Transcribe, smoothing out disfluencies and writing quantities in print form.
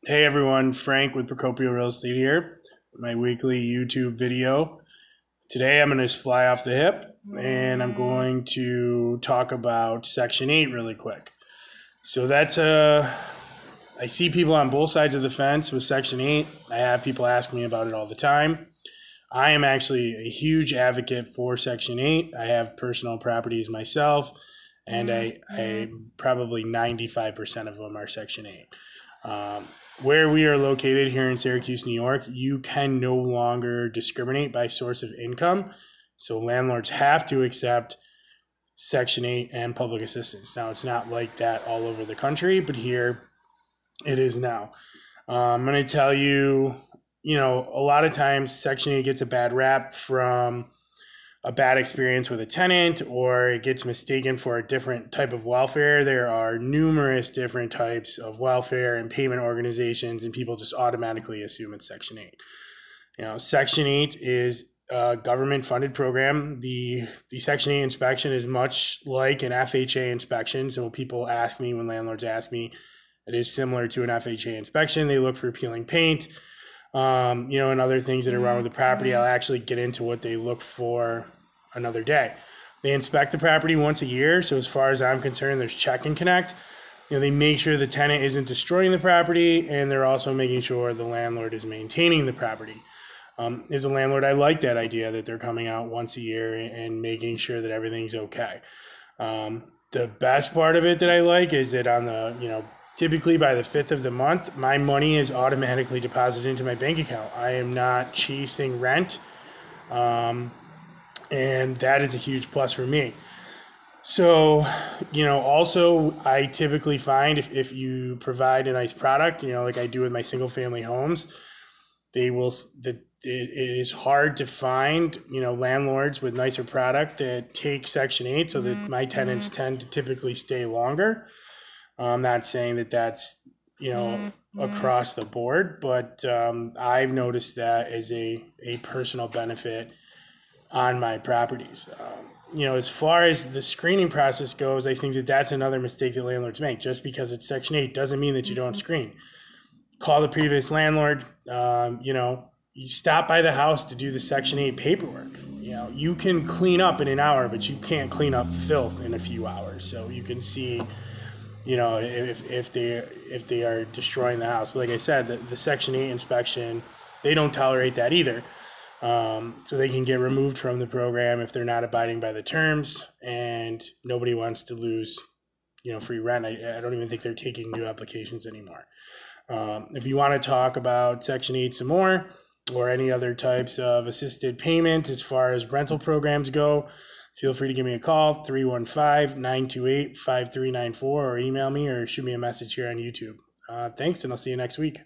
Hey everyone, Frank with Procopio Real Estate here, my weekly YouTube video. Today I'm going to just fly off the hip and I'm going to talk about Section 8 really quick. So I see people on both sides of the fence with Section 8. I have people ask me about it all the time. I am actually a huge advocate for Section 8. I have personal properties myself, and I probably 95% of them are Section 8. Where we are located here in Syracuse, New York, you can no longer discriminate by source of income. So landlords have to accept Section 8 and public assistance. Now, it's not like that all over the country, but here it is now. I'm going to tell you, a lot of times Section 8 gets a bad rap from a bad experience with a tenant, or it gets mistaken for a different type of welfare. There are numerous different types of welfare and payment organizations, and people just automatically assume it's Section 8. Section 8 is a government-funded program. The Section 8 inspection is much like an FHA inspection. So when landlords ask me, it is similar to an FHA inspection. They look for peeling paint, and other things that are wrong with the property. I'll actually get into what they look for another day. They inspect the property once a year. So as far as I'm concerned, there's check and connect. They make sure the tenant isn't destroying the property, and they're also making sure the landlord is maintaining the property. As a landlord, I like that idea that they're coming out once a year and making sure that everything's okay. The best part of it that I like is that typically by the 5th of the month, my money is automatically deposited into my bank account. I am not chasing rent, and that is a huge plus for me. So, also I typically find if you provide a nice product, like I do with my single family homes, it is hard to find, landlords with nicer product that take Section 8 so that my tenants tend to typically stay longer. I'm not saying that that's, across the board, but I've noticed that as a personal benefit on my properties. As far as the screening process goes, I think that that's another mistake that landlords make. Just because it's Section 8 doesn't mean that you don't screen. Call the previous landlord. You stop by the house to do the Section 8 paperwork. You can clean up in an hour, but you can't clean up filth in a few hours. So you can see, if they are destroying the house. But like I said, the Section 8 inspection, they don't tolerate that either. So they can get removed from the program if they're not abiding by the terms, and nobody wants to lose, free rent. I don't even think they're taking new applications anymore. If you want to talk about Section 8 some more, or any other types of assisted payment as far as rental programs go, feel free to give me a call, 315-928-5394, or email me or shoot me a message here on YouTube. Thanks, and I'll see you next week.